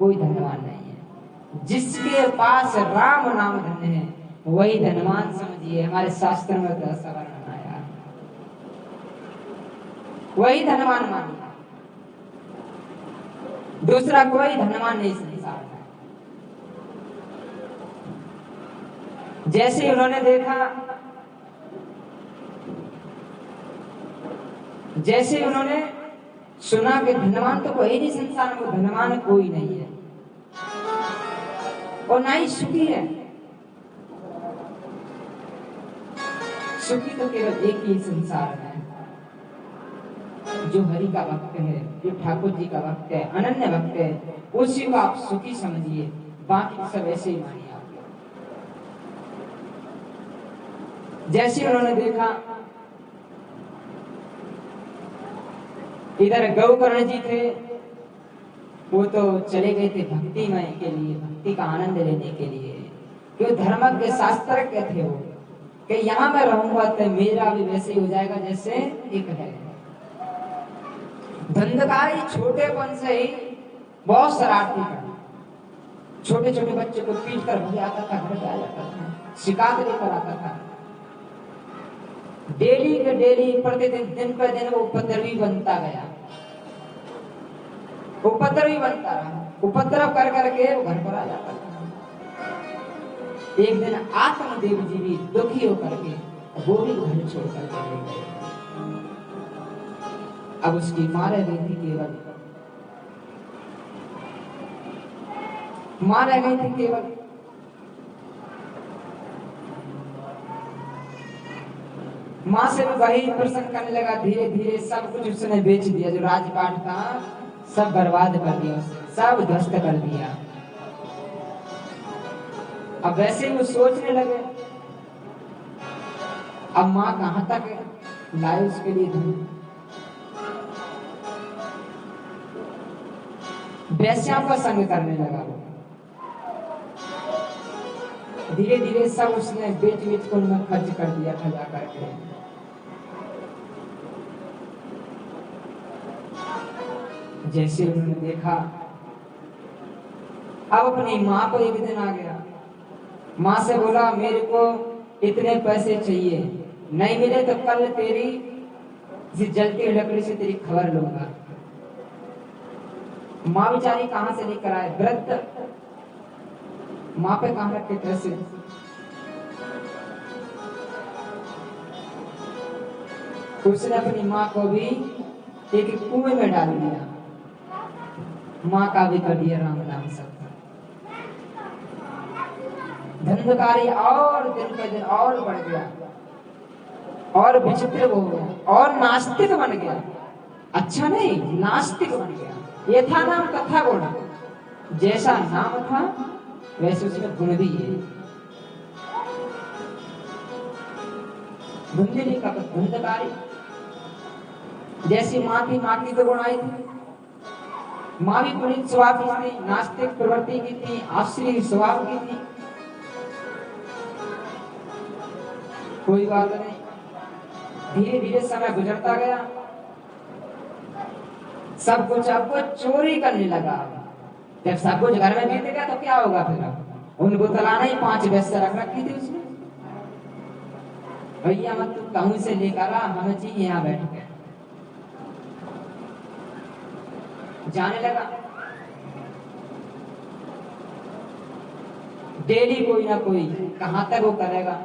कोई धनवान नहीं है। जिसके पास राम नाम धन है वही धनवान समझिए। हमारे शास्त्र में तो ऐसा वर्णन आया, वही धनवान मानिए, दूसरा कोई धनवान नहीं संसार में। जैसे उन्होंने देखा, जैसे उन्होंने सुना कि धनवान तो कोई नहीं संसार में, धनवान कोई नहीं है और ना ही सुखी है। सुखी तो केवल एक ही संसार में, जो हरि का भक्त है, जो ठाकुर जी का भक्त है, अनन्य भक्त है, उसी को आप सुखी समझिए, बाकी सब ऐसे ही मानिए आप। जैसे उन्होंने देखा इधर गौकर्ण जी थे, वो तो चले गए थे भक्तिमय के लिए, भक्ति का आनंद लेने के लिए, क्यों धर्मज्ञ शास्त्रज्ञ थे वो, कि यहाँ मैं रहूंगा तो मेरा भी वैसे ही हो जाएगा जैसे एक है। धंधकारी छोटेपन से ही बहुत शरारती था, छोटे छोटे बच्चे को पीट कर भगा आता था, घर पे आ जाता था, शिकायत लेकर आता था। डेली के डेली प्रतिदिन दिन पर दिन वो उपद्रवी बनता गया, उपद्रवी बनता रहा, उपद्रव कर करके वो घर पर आ जाता था। एक दिन आत्मदेव जी भी दुखी होकर के वो भी घर छोड़कर चले गए। अब उसकी माँ रह गई थी केवल, माँ रह गई थी केवल। माँ से भी वही प्रसन्न करने लगा। धीरे धीरे सब कुछ उसने बेच दिया, जो राजपाट था सब बर्बाद कर दिया, उसने सब ध्वस्त कर दिया। अब वैसे ही वो सोचने लगे, अब माँ कहां तक लाए उसके लिए धन। वैश्याओं का संग करने लगा वो। धीरे धीरे सब उसने बेच बेच कर उनमें खर्च कर दिया, खजा करके। जैसे उन्होंने देखा, अब अपनी माँ को एक दिन आ गया, माँ से बोला मेरे को इतने पैसे चाहिए, नहीं मिले तो कल तेरी जलती हुई लकड़ी से तेरी खबर लूंगा। माँ बेचारी कहां से लेकर आए, वृद्ध माँ पे कहां रखे पैसे। उसने अपनी माँ को भी एक कुएं में डाल दिया, माँ का भी कर दिया राम नाम सब। धंधकारी और दिन पे दिन और बढ़ गया, और विचित्र हो गया, और नास्तिक बन गया। अच्छा नहीं, नास्तिक बन गया। ये था नाम तथा गुण, जैसा नाम था वैसे उसमें गुण भी है। धुंधली का धंधकारी, जैसी माँ थी, माँ की तो गुण आई थी। माँ भी पुनीत स्वभाव की थी, नास्तिक प्रवृत्ति की थी, आश्री स्वभाव की थी। कोई बात नहीं, धीरे धीरे समय गुजरता गया, सब कुछ आपको चोरी करने लगा। जब सब कुछ घर में बीत गया तो क्या होगा फिर? उनको तलाना ही 5 वैसे रख रखी थी उसने। भैया मत तू कहूं से लेकर आ, हमें चाहिए यहाँ बैठ के। जाने लगा, डेली कोई ना कोई, कहां तक वो करेगा।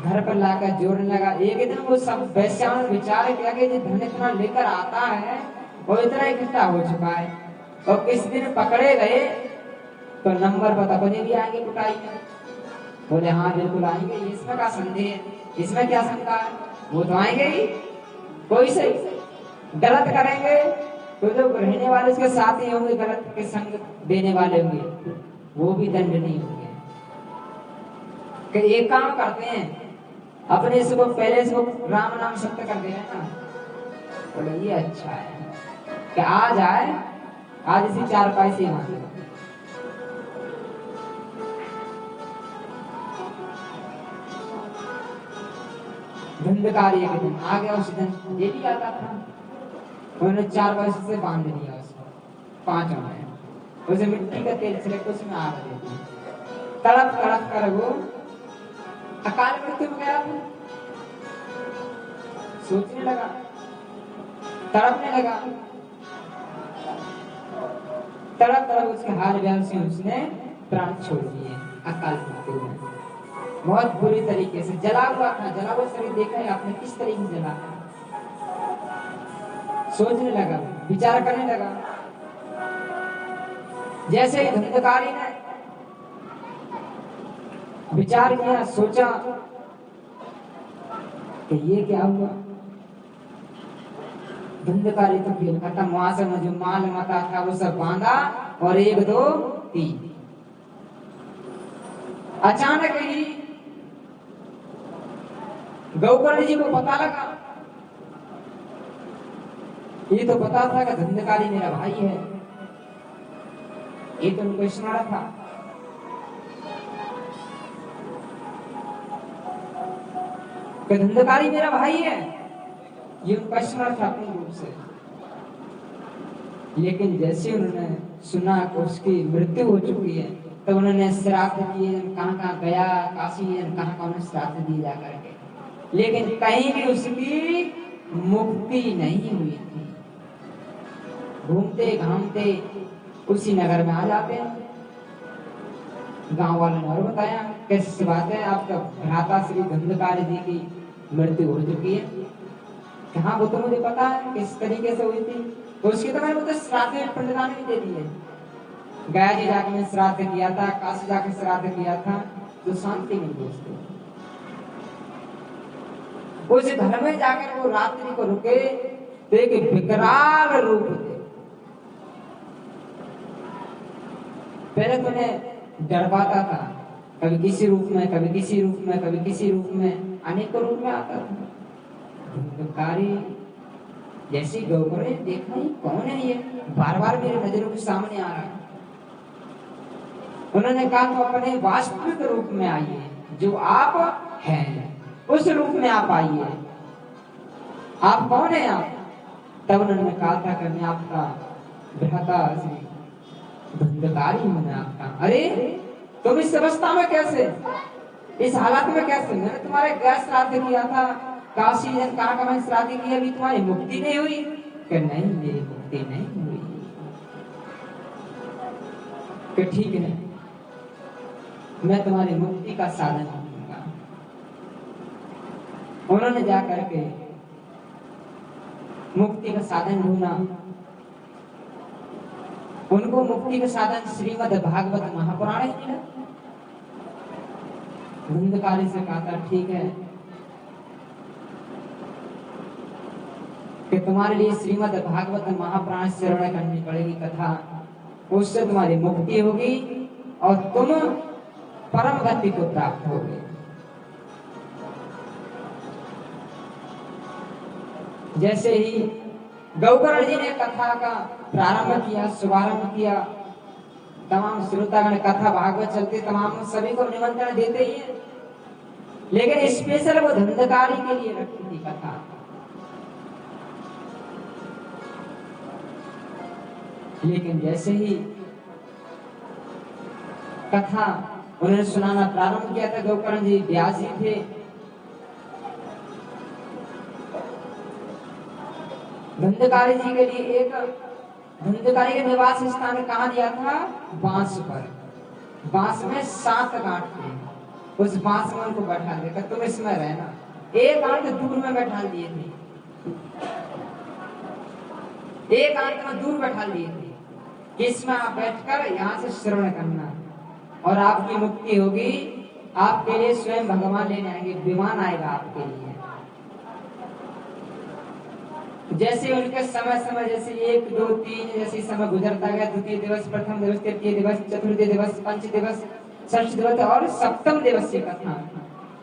घर पर लाकर जोड़ने लगा। एक दिन वो सब वैश्याओं ने विचार किया कि धन इतना लेकर आता है वो इतना इकट्ठा हो चुका है, और किस दिन पकड़े गए तो नंबर पता बने भी आएंगे कुटाई में। बोले हाँ बिल्कुल आएंगे, इसमें क्या संदेह, इसमें क्या शंका है, वो तो आएंगे ही। कोई से गलत करेंगे तो जो रहने वाले उसके साथ ही होंगे, गलत के संग देने वाले होंगे, वो भी दंडनीय होंगे। कि एक काम करते हैं, अपने से वो पहले से वो राम नाम सत्य कर दे ना। बोले ये अच्छा है कि आज आए, आज इसी 4 पैसे मांगे। धंधकारी एक दिन आ गया, उस दिन ये भी आता था। उन्होंने 4 वर्ष से बांध दिया उसको, 5 में उसे मिट्टी का तेल छिड़क उसमें आग दे दी। तड़प तड़प कर वो अकाल मृत्यु में गया। सोचने लगा, तड़पने लगा, तड़प तड़प उसके हाल व्याल से उसने प्राण छोड़ दिए अकाल मृत्यु में। बहुत बुरी तरीके से जला हुआ था, जला हुआ शरीर देखा है आपने किस तरीके से जला था। सोचने लगा, विचार करने लगा। जैसे ही धुंधकारी ने विचार किया, सोचा कि ये क्या हुआ। धुंधकारी तो खेल खत्म, वहां से जो माल मता था वो सब बांधा और 1 2 3 अचानक ही गौकर्ण जी को पता लगा। ये तो पता था कि धुंधकारी मेरा भाई है, ये तो उनको स्मरण था। कि धुंधकारी मेरा भाई है, ये उनका स्मरण था पूर्ण रूप से। लेकिन जैसे उन्होंने सुना कि उसकी मृत्यु हो चुकी है, तो उन्होंने श्राद्ध किए, कहाँ गया, काशी कहाँ उन्होंने श्राद्ध दिए जा करके, लेकिन कहीं भी उसकी मुक्ति नहीं हुई थी। घूमते घामते उसी नगर में आ जाते हैं। गांव वालों ने और बताया कैसी बात है, आपका भ्राता श्री धुंधकारी जी की मृत्यु हो चुकी है। कहाँ वो तो मुझे पता है किस तरीके से हुई थी, तो उसके तो मैंने तो श्राद्ध में पिंडदान भी दे दिए। गया जी जाके मैं श्राद्ध किया था, काशी जाके श्राद्ध किया था, तो शांति मिली उसको। उस घर में जाकर वो रात्रि को रुके तो एक विकराल रूप थे। पहले तो उन्हें डरवाता था, कभी किसी रूप में, कभी किसी रूप में, कभी किसी रूप में, अनेकों रूप में आता था। धुंधकारी जैसी गौकर्ण देखा ही कौन है ये, बार बार मेरे नजरों के सामने आ रहा है। उन्होंने कहा तो अपने वास्तविक रूप में आइए, जो आप हैं उस रूप में आप आइए, आप कौन है आप। तब उन्होंने कहा था कि मैं आपका भ्राता धुंधकारी हूं, मैं आपका। अरे तुम इस अवस्था में कैसे, इस हालात में कैसे, मैंने तुम्हारे गैस श्राद्ध किया था, काशी कहाँ का मैंने श्राद्ध किया, अभी तुम्हारी मुक्ति नहीं हुई। कि नहीं मेरी मुक्ति नहीं हुई। कि ठीक है, मैं तुम्हारी मुक्ति का साधन दूंगा। उन्होंने जाकर के मुक्ति का साधन ढूंढा। उनको मुक्ति का साधन श्रीमद् भागवत महापुराण ही मिला। धुंधकारी से कहा था ठीक है कि तुम्हारे लिए श्रीमद् भागवत महापुराण श्रवण करनी पड़ेगी कथा, उससे तुम्हारी मुक्ति होगी और तुम परम गति को प्राप्त होगे। जैसे ही गौकर्ण जी ने कथा का प्रारंभ किया, शुभारंभ किया, तमाम श्रोतागण कथा भागवत चलते तमाम सभी को निमंत्रण देते ही है, लेकिन स्पेशल वो धुंधकारी के लिए रखी थी कथा। लेकिन जैसे ही कथा उन्होंने सुनाना प्रारंभ किया था, गौकर्ण जी व्यास जी थे, धुंधकारी जी के लिए एक धुंधकारी के निवास स्थान कहाँ दिया था, बांस पर। बांस में 7 गांठ थे, उस बांस में उनको बैठा दिया, तुम इसमें रहना। एक गांठ दूर में बैठा दिए थे, एक गांठ में दूर बैठा दिए थे कि इसमें आप बैठकर यहाँ से श्रवण करना और आपकी मुक्ति होगी। आपके लिए स्वयं भगवान लेने आएंगे, विमान आएगा आपके लिए। जैसे उनके समय समय जैसे 1 2 3 जैसे समय गुजरता गया, द्वितीय दिवस, प्रथम दिवस, तृतीय दिवस, चतुर्थ दिवस, पंच दिवस, षष्ठ दिवस और सप्तम दिवस की कथा,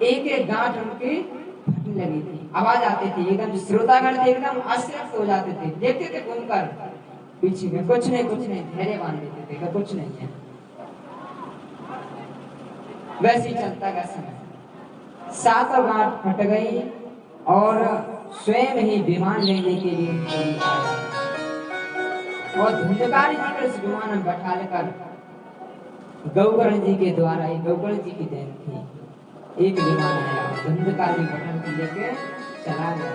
एक एक गांठ उनकी फटने लगी थी, आवाज आती थी, एकदम श्रोतागण थे एकदम आश्चर्य हो जाते थे, देखते थे घूमकर पीछे में, कुछ नहीं धैर्य बांध देते थे, कुछ नहीं है। वैसे ही चलता गया समय, 7 गांठ फट गई और स्वयं ही विमान लेने के लिए आया। और धुंधकार जी को इस विमान में बैठा लेकर गौकर्ण जी के द्वारा, गौकर्ण जी की देन थी, एक विमान आया धुंधकार जी पटन को लेके चला गया।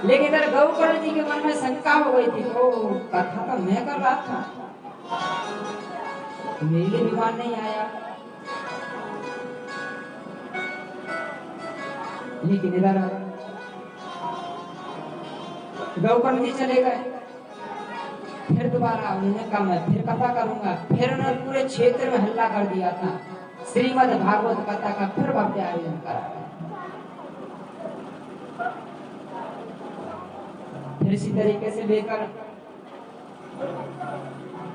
लेकिन इधर गौकर्ण जी के मन में शंका हो गई थी, तो कथा तो मैं कर रहा था, मेरे लिए विमान नहीं आया। लेकिन इधर गौकर्ण जी चले गए। फिर दोबारा उन्होंने कहा मैं फिर कथा करूंगा। फिर उन्होंने पूरे क्षेत्र में हल्ला कर दिया था, श्रीमद् भागवत कथा का फिर भव्य आयोजन करा। फिर इसी तरीके से लेकर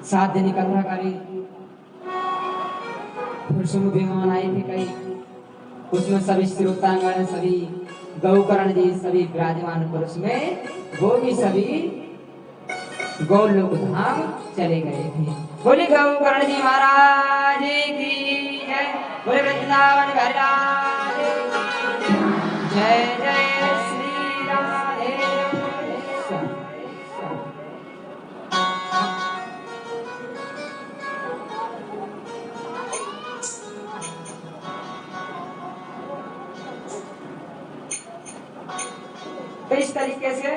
7 दिन कथा करी। फिर शुभ विमान आए थे कई, उसमें सभी श्रोतागण, सभी गौकर्ण जी, सभी विराजमान पुरुष में वो भी सभी गौलोक धाम चले गए थे। बोले गौकर्ण जी महाराज की जय, बोले वृंदावन महाराज की जय, जय श्री राधे। तो इस तरीके से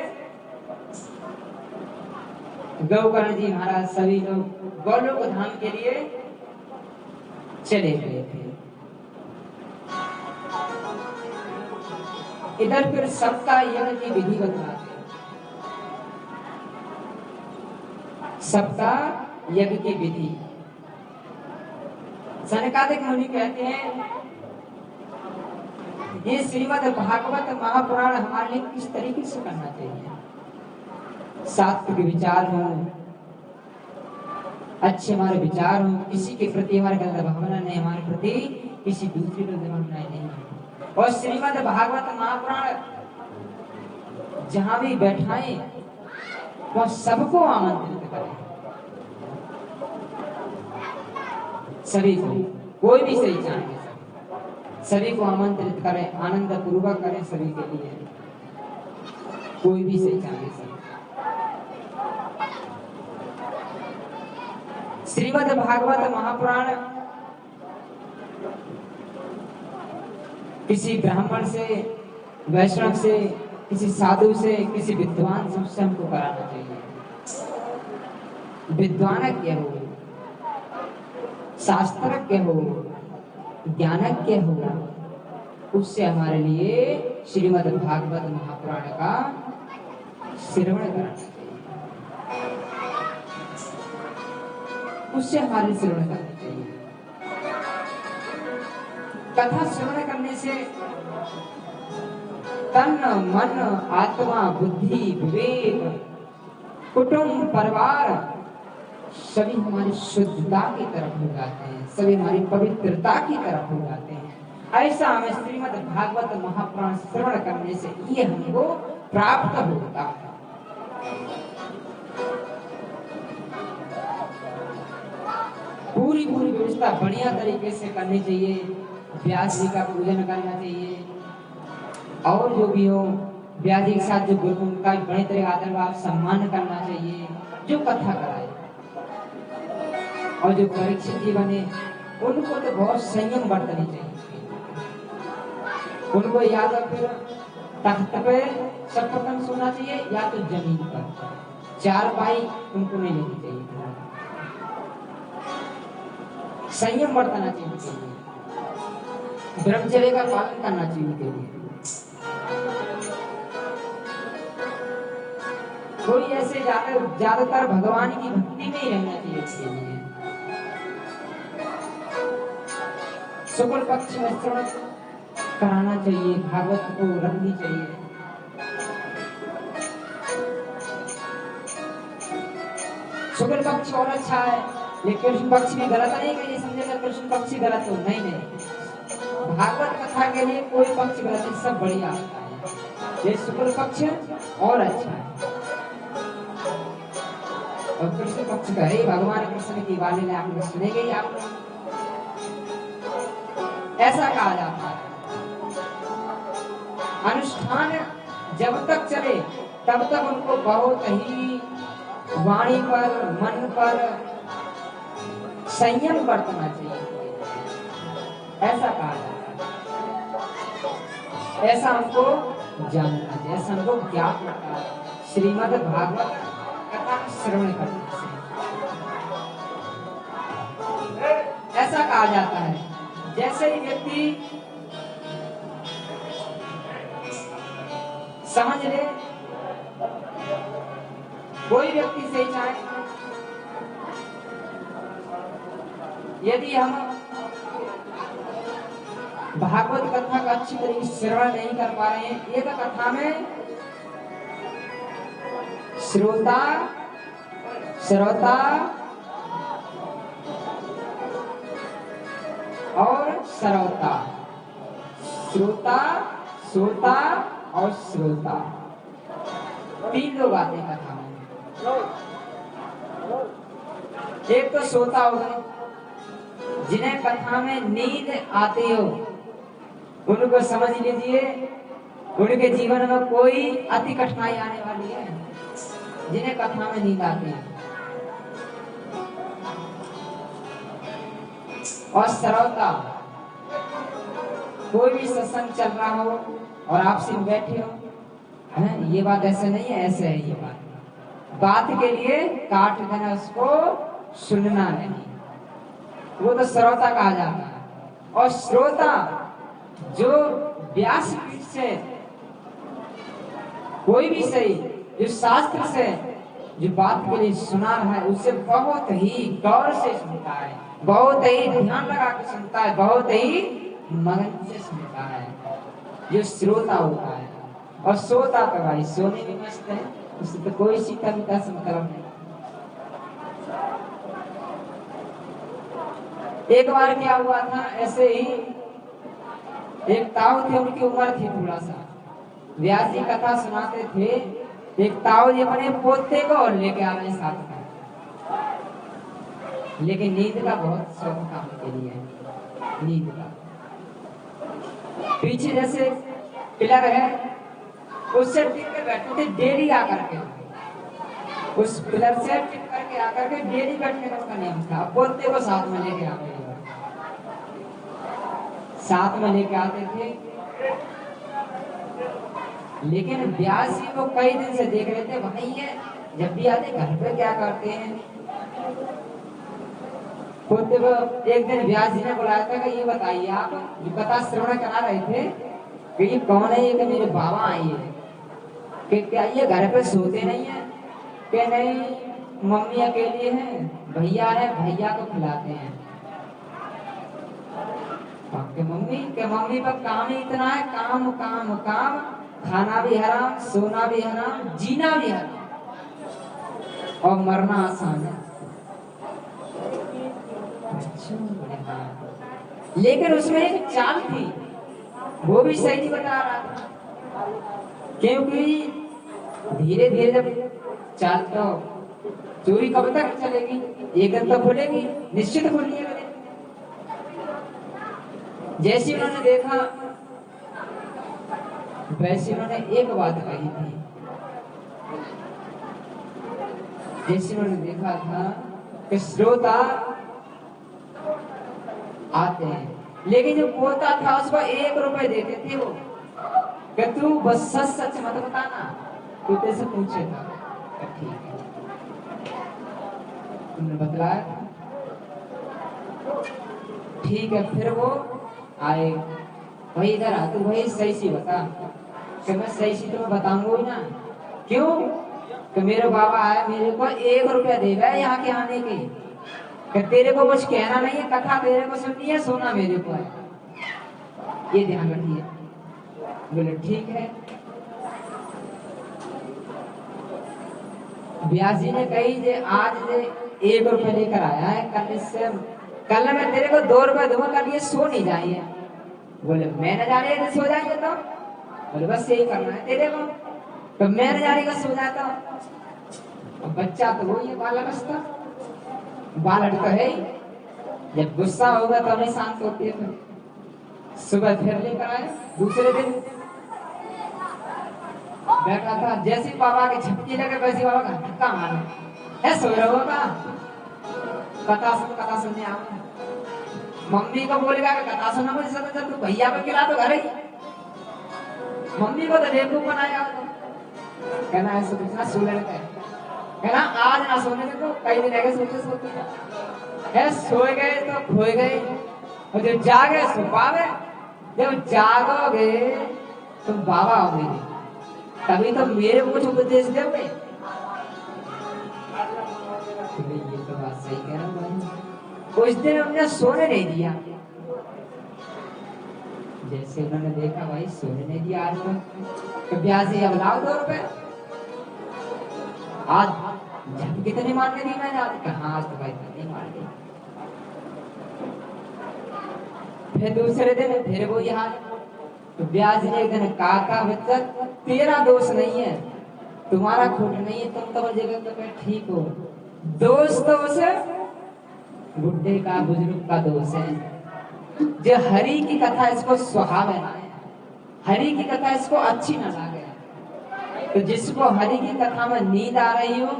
गौकर्ण जी महाराज सभी लोग गौलोक धाम के लिए चले गए थे। इधर फिर सप्ताह यज्ञ की विधि बतलाते हैं। सप्ताह यज्ञ की विधि सनकादिक मुनि कहते हैं ये श्रीमद् भागवत महापुराण हमारे लिए किस तरीके से करना चाहिए। सात्विक विचार हो, अच्छे हमारे विचार हो, किसी के प्रति हमारे गलत भावना नहीं, हमारे प्रति किसी दूसरी गलत भावना नहीं। और श्रीमद् भागवत महापुराण जहां भी बैठाए वह सबको आमंत्रित करें, सभी को, कोई भी सही चाहे सभी को आमंत्रित करें, आनंद पूर्वक करें सभी के लिए, कोई भी सही चाहे सभी। श्रीमद् भागवत महापुराण किसी ब्राह्मण से, वैष्णव से, किसी साधु से, किसी विद्वान से हमको कराना चाहिए। विद्वानज्ञ हो, शास्त्रज्ञ हो, ज्ञानज्ञ हो, उससे हमारे लिए श्रीमद् भागवत महापुराण का श्रवण कराना चाहिए, उससे हमारे श्रवण करना चाहिए। कथा श्रवण करने से तन, मन, आत्मा, बुद्धि, विवेक, कुटुंब, परिवार सभी हमारी शुद्धता की तरफ हो जाते हैं, सभी हमारी पवित्रता की तरफ हो जाते हैं। ऐसा हमें श्रीमद् भागवत महापुराण श्रवण करने से ये हमको प्राप्त होता है। पूरी व्यवस्था बढ़िया तरीके से करनी चाहिए। व्यास जी का पूजन करना चाहिए, और जो भी हो व्यास जी के साथ जो गुरु उनका बड़े तरह आदर भाव सम्मान करना चाहिए, जो कथा कराए। और जो परीक्षित जी बने उनको तो बहुत संयम बरतनी चाहिए। उनको या तो फिर तख्त पे सर्वप्रथम सोना चाहिए, या तो जमीन पर, चारपाई उनको नहीं लेनी चाहिए। संयम बरतना चाहिए, ब्रह्मचर्य का पालन करना चाहिए उनके लिए। कोई ऐसे ज्यादातर भगवान की भक्ति में ही रहना चाहिए उसके लिए। शुक्ल पक्ष में श्रवण कराना चाहिए, भागवत को रखनी चाहिए। शुक्ल पक्ष और अच्छा है, लेकिन कृष्ण पक्ष भी गलत नहीं कि ये समझेगा कृष्ण पक्ष ही गलत हो, नहीं। भागवत कथा के लिए कोई पक्ष गलत नहीं, सब बढ़िया होता है। ये शुक्ल पक्ष और अच्छा है, और कृष्ण पक्ष का ही भगवान कृष्ण की वाणी आपने सुनेंगे ही आप लोग, ऐसा कहा जाता है। अनुष्ठान जब तक चले तब तक उनको बहुत ही वाणी पर, मन पर संयम बरतना चाहिए, ऐसा कहा जाता है। ऐसा हमको जानना चाहिए, ऐसा हमको ज्ञात होता है श्रीमद् भागवत कथा श्रवण करने से। ऐसा कहा जाता है जैसे ही व्यक्ति समझ ले, कोई व्यक्ति से चाहे, यदि हम भागवत कथा का अच्छी तरीके से श्रवण नहीं कर पा रहे हैं, एक कथा में श्रोता श्रोता और श्रोता, श्रोता श्रोता और श्रोता, तीन लोग आते हैं कथा में। एक तो श्रोता हो गए, जिन्हें कथा में नींद आती हो, उनको समझ लीजिए उनके जीवन में कोई अति कठिनाई आने वाली है, जिन्हें कथा में नींद आती है। और श्रोता, कोई भी सत्संग चल रहा हो और आप सिर्फ बैठे हो, है ये बात ऐसे नहीं है, ऐसे है ये बात के लिए काट देना, उसको सुनना नहीं, वो तो श्रोता कहा जाता है। और श्रोता जो व्यासपीठ से कोई भी सही, जो शास्त्र से जो बात के लिए सुना रहा है, उसे बहुत ही गौर से सुनता है, बहुत ही ध्यान लगा के सुनता है, बहुत ही मगन से सुनता है, जो श्रोता होता है। और श्रोता तो भाई सोने भी मस्त है, उससे तो कोई सीता बीता से मतलब नहीं। एक बार क्या हुआ था, ऐसे ही एक ताऊ थे, उनकी उम्र थी थोड़ा सा, व्यास जी कथा सुनाते थे, एक ताऊ जी अपने पोते को और लेके आ रहे साथ में, लेकिन नींद का बहुत शौक था उनके लिए, नींद का। पीछे जैसे पिलर है, उससे टिक के बैठते थे डेली आकर के, उस पिलर से टिक करके आकर के डेली बैठने का उसका नियम था। पोते को साथ में लेके आते थे, साथ में लेके आते थे। लेकिन व्यास जी को कई दिन से देख रहे थे, भाई ये जब भी आते घर पे क्या करते हैं। पोते को एक दिन व्यास जी ने बुलाया था कि ये बताइए आप जो कथा श्रवण करा रहे थे कि ये कौन है, ये कि मेरे बाबा आई है, कि क्या ये घर पे सोते नहीं है, कि नहीं मम्मी अकेली है, भैया है, भैया को खिलाते हैं। के मम्मी पर काम ही इतना है, काम काम काम, खाना भी हराम, सोना भी हराम, जीना भी हराम, और मरना आसान है। लेकिन उसमें एक चाल थी, वो भी सही नहीं बता रहा था, क्योंकि धीरे धीरे जब चाल तो चोरी कब तक चलेगी, एक दिन तो खुलेगी, निश्चित खुलिएगा। जैसे उन्होंने देखा वैसे उन्होंने एक बात कही थी, जैसे उन्होंने देखा था कि श्रोता आते हैं, लेकिन जो पोता था उसको 1 रुपए देते थे वो, कि तू बस सच सच मत बताना, तू तेरे से पूछे था, ठीक है तुमने बतलाया, ठीक है। फिर वो आए, भाई इधर आ, तू भाई सही सी बता, कि मैं सही सी तुम्हें बताऊंगा ही ना, क्यों कि मेरे बाबा आया, मेरे को 1 रुपया देगा यहाँ के आने के, कि तेरे को कुछ कहना नहीं है, कथा तेरे को सुननी है, सोना मेरे को है, ये ध्यान रखिए। बोले ठीक है। व्यास जी ने कही जे आज जे 1 रुपया लेकर आया है, कल मैं तेरे को 2 रुपए दूंगा, कल ये सो नहीं जाइए। बोले मैं न जाने तो सो जाएंगे, तो बोले बस यही करना है तेरे को, तो मैं न जाने का सो जाता हूँ। अब बच्चा तो वही है, बालक बालक तो है ही, जब गुस्सा होगा तो हमें शांत होती है। तो सुबह फिर लेकर आए, दूसरे दिन बैठा था, जैसे बाबा के झपकी लगे वैसे बाबा का धक्का मारा, ऐसा हो रहा होगा कथा सुनने आओ। मम्मी को बोलेगा कि कथा सुनना मुझे सब चल, तू भैया को खिला तो घर ही। मम्मी को तो बेवकूफ बनाया। कहना ऐसा कुछ ना सो लेते हैं, कहना आज ना सोने दे तो कई दिन रह सोते सोते है। सोए गए तो खोए गए, और जब जागे सो पावे। जब जागोगे तुम बाबा होगे, तभी तो मेरे कुछ उपदेश दोगे। ये तो बात सही कह रहा हूँ। कुछ दिन उन्होंने सोने नहीं दिया, जैसे उन्होंने देखा भाई सोने नहीं दिया आज तो ब्याजी अब लाओ 2 रुपए। आज जब कितने मारने दी मैंने, आज कहा आज तो भाई नहीं मार दी। फिर दूसरे दिन फिर वो हाल। तो ब्याज ने एक दिन काका बच्चा तेरा दोष नहीं है, तुम्हारा खोट नहीं है, तुम तो जगह तो ठीक हो। दोष तो उसे बुढ़े का बुजुर्ग का दोष है, जो हरि की कथा इसको सुहावे ना, हरि की कथा इसको अच्छी ना लगे। तो जिसको हरि की कथा में नींद आ रही हो,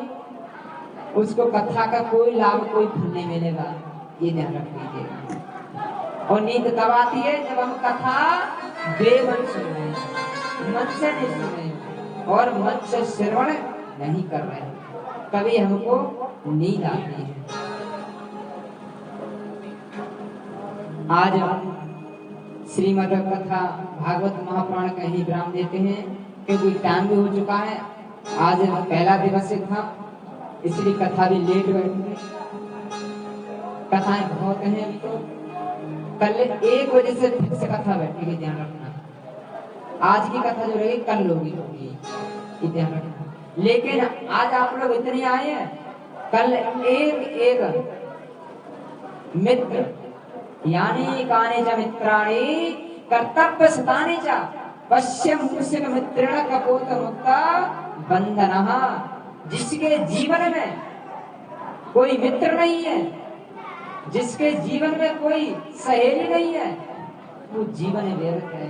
उसको कथा का कोई लाभ कोई फल नहीं मिलेगा, ये ध्यान रख लीजिएगा। और नींद तब आती है जब हम कथा बेमन सुन रहे हैं, मन से नहीं सुन रहे और मन से श्रवण नहीं कर रहे, तभी हमको नींद आती है। आज हम श्रीमद् कथा भागवत महापुराण का ही विराम देते हैं, क्योंकि टाइम भी हो चुका है। आज पहला दिवस था, इसलिए कथा भी लेट बैठी। कथाएं बहुत हैं अभी तो, कल 1 बजे से फिक्स कथा बैठेगी, ध्यान रखना। आज की कथा जो रहेगी कल होगी, ध्यान रखना। लेकिन आज आप लोग इतने आए हैं, कल एक मित्र यानी काने च मित्राणि कर्तव्य सताने च पश्यम मूषिक मित्रेण कपोत मुक्ता बंधनः। जिसके जीवन में कोई मित्र नहीं है, जिसके जीवन में कोई सहेली नहीं है, वो जीवन व्यर्थ है।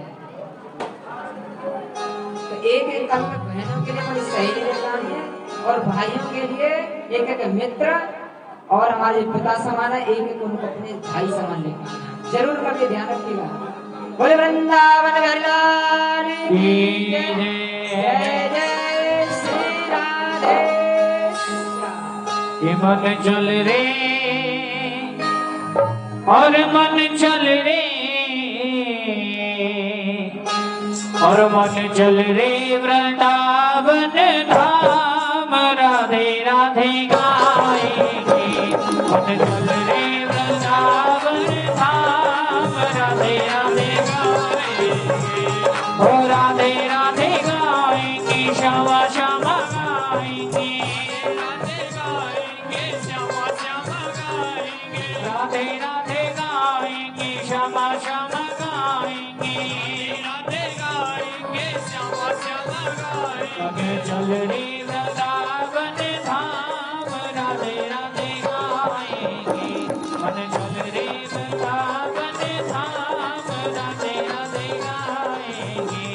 तो एक बहनों के लिए कोई सहेली लेनी है, और भाइयों के लिए एक मित्र, और हमारे पिता समान है, एक उनको अपने भाई समान लेकर जरूर करके ध्यान रखिएगा। बोले वृंदावन बिहारी लाल की जय, जय श्री राधे। ये मन चल रे और मन चल रे, और मन चल रे वृंदावन धाम, राधे राधे गाएंगे। मन चल रे वृंदावन धाम, राधे राधे गाएंगे, ओ राधे राधे गाएंगे, श्यामा श्यामा गाएंगे, राधे गाएंगे, श्यामा श्यामा गाएंगे, राधे राधे गाएंगे, श्यामा श्यामा गाएंगे, राधे गाएंगे, श्यामा श्यामा गाएंगे। चल रे वृंदावन धाम, राधे राधे गाएंगे। मन चल रे वृंदावन धाम, राधे राधे गाएंगे।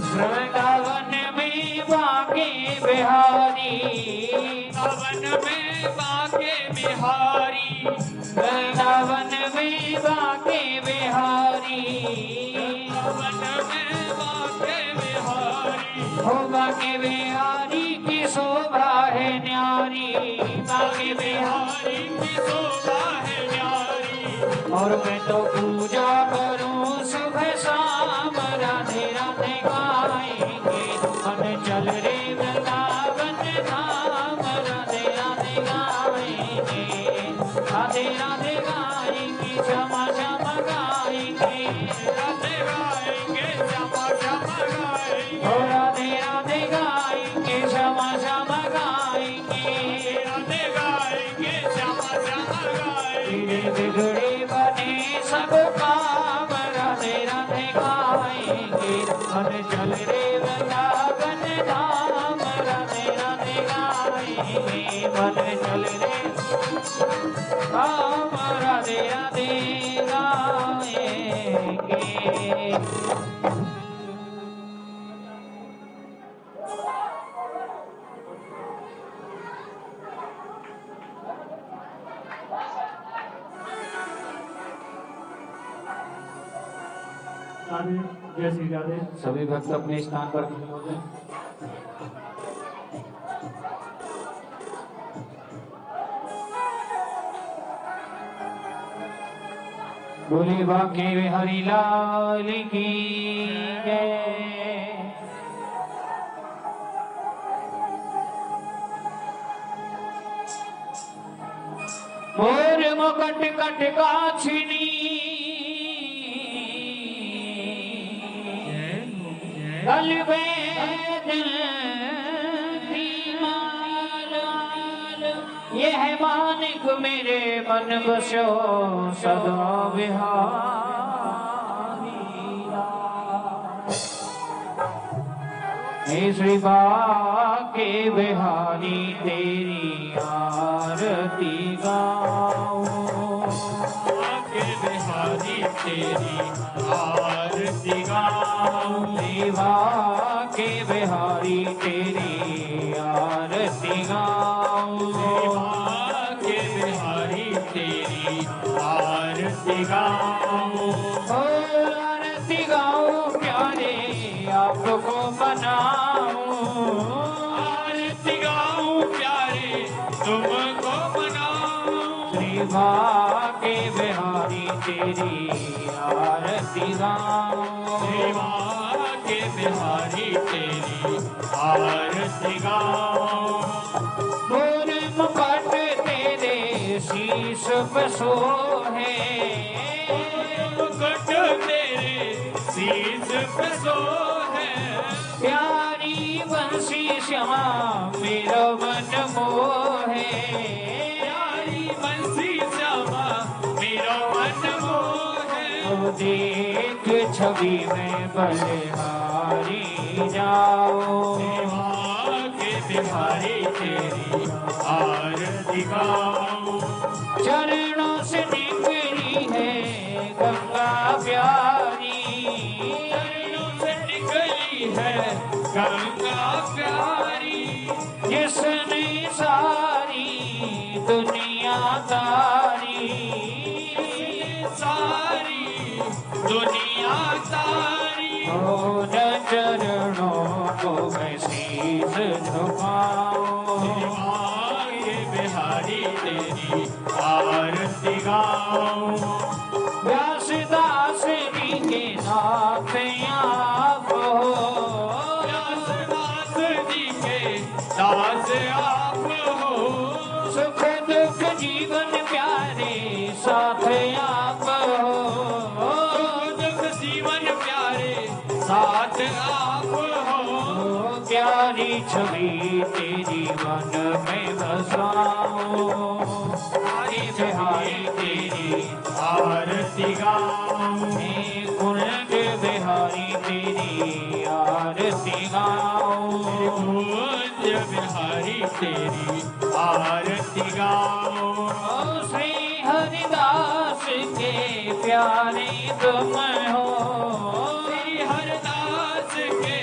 वृंदावन में बाके बिहारी, वृंदावन में बाके बिहारी, वृंदावन में बाके बिहारी, वृंदावन में बाके बिहारी, हो बाके बिहारी की शोभा है न्यारी, बाके बिहारी की शोभा है न्यारी। और मैं तो पूजा करूं सुबह शाम, राधे राधे गाएंगे। मन चल रे वृंदावन धाम, राधे राधे गाएंगे, राधे राधे गाएंगे, श्यामा श्यामा राधे जय श्री राधे। सभी भक्त अपने स्थान पर खड़े हो जाएं। बोले बाके हरि लाल की जय। मोर मुकुट कट काछिनी गल वेद यह मानिक मेरे मन बसो सदा बिहारी हे श्री बाके बिहारी तेरी आरती गाऊं। बाके बिहारी तेरी आरती गाऊं। बाके बिहारी तेरी आरती गाऊं। बाके बिहारी तेरी आरती गाऊं। आरती गाऊं प्यारे आपको बनाऊं। आरती गाऊं प्यारे तुमको बनाऊं। श्री बाके बिहारी तेरी आरती गाऊं। बाके बिहारी तेरी आरती गाऊं। मोर मुकुट तेरे शीश पे सोहे। मुकुट तेरे शीश पे सोहे। प्यारी बंसी श्याम मेरा मन मोहे। प्यारी बंसी श्यामा मेरा मन मोहे। तो देख छवि में बलिहारी जाओ। बाके बिहारी तेरी आरती गाऊं। चरणों से निकली है गंगा प्यारी। चरणों से निकली है गंगा प्यारी। जिसने सारी दुनिया तारी। सारी दुनिया तारी। चरणों को मैं शीश झुकाऊं। बाके बिहारी तेरी आरती गाऊं। व्यासदास जी के नाथ आप हो। व्यासदास जी के दास आप हो। सुख दुख जीवन प्यारे साथ आप हो। दुख जीवन प्यारे साथ आप हो। प्यारी छवि तेरी मन में बसाऊं। प्यारी बिहारी तेरी आरती गाऊं। कुंज बिहारी तेरी आरती गाऊं। कुंज बिहारी तेरी आरती गाऊं। श्री हरिदास के प्यारे तुम हो। श्री हरदास के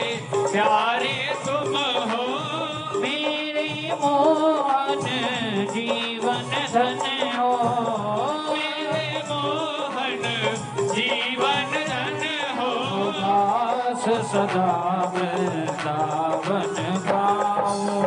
प्यारे तुम हो। मेरे मोहन जीवन धन हो। मेरे मोहन जीवन धन हो। दास सदा वृंदावन पाऊं।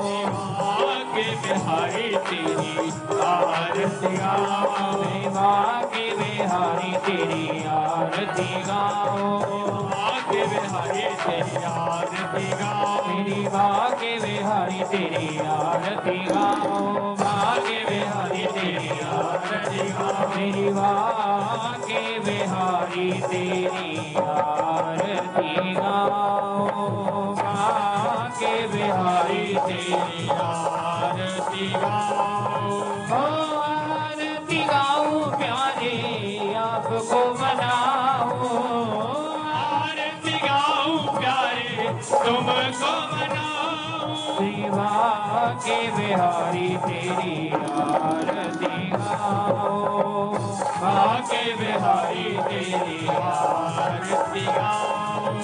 बाके बिहारी तेरी आरती गाऊं। बाके बिहारी तेरी आरती गाऊं। बाके बिहारी तेरी आरती गाऊं। मेरी बाके बिहारी तेरी आरती गाऊं। बाके बिहारी तेरी आरती गाऊं। मेरी बाके बिहारी तेरी आरती गाऊं। बाके बिहारी तेरी आरती गाऊं। आरती गाऊं प्यारे आपको मनाऊं। आरती गाऊं प्यारे तुमको मनाऊं। श्री बाके बिहारी तेरी आरती गाऊं। बाके बिहारी तेरी आरती गाऊं।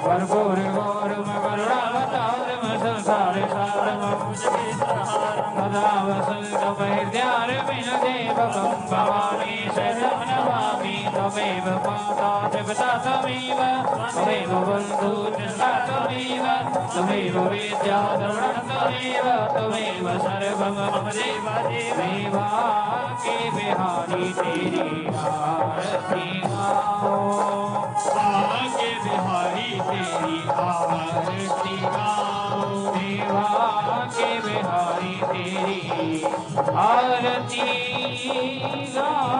भरपूर गौर मगरुड़ावतार संसार सार सदा वसंत ध्यान बिन देव भवानी शरण नमामि तमेव माता पिता त्वमेव त्वमेव बन्धु त्वमेव त्वमेव विद्या द्रविणं त्वमेव त्वमेव सर्वं मम देव देवा के बिहारी तेरी आरती गाओ आके बिहारी तेरी आरती गाओ देवा के बिहारी तेरी आरती गाओ।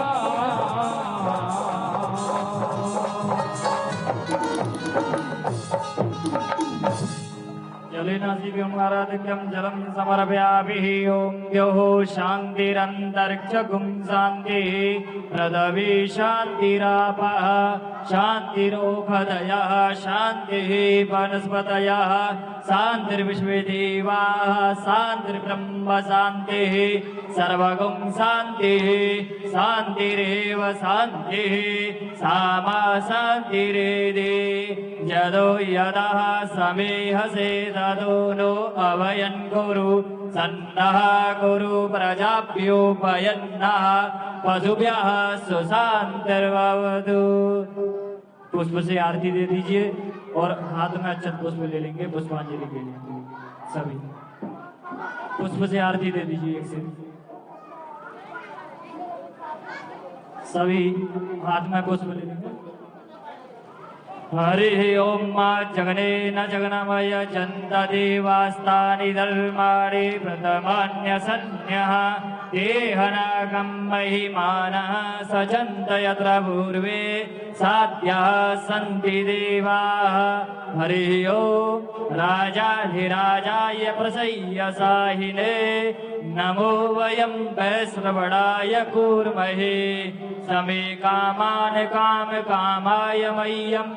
जलेनाजीव्यमाराधिक्यं जलं समर्पयामि ॐ द्यौः शान्तिरन्तरिक्षगुं शान्तिः पृथिवी शान्तिरापः शान्तिरोपदयः शान्तिः वनस्पतयः शान्तिर्विश्वे देवाः शान्तिर्ब्रह्म शान्तिः सर्वगुं शान्तिः शान्तिरेव शान्तिः सामा शान्तिरेदे यदो यदः समेहसे तदो नो अभयन् कुरु सन्नः कुरु प्रजाभ्योपयन्नः पशुभ्यः सुशान्तिर्भवतु। पुष्प से आरती दे दीजिए और हाथ में अक्षत पुष्प ले लेंगे पुष्पांजलि के लिए सभी। पुष्प से आरती दे दीजिए एक से सभी हाथ में पुष्प ले लेंगे। हरि ओम जगने न जगनमय जन्त देवास्तानि धर्माणि प्रथमान्यसन्यः देहनागं महिमानः सजन्त यत्र पूर्वे साध्यः सन्ति देवाः। हरि ओम राजाधिराजाय प्रसय्यसाहिने नमो वयं वैश्रवणाय कूर्महे समे कामान् कामकामाय मह्यं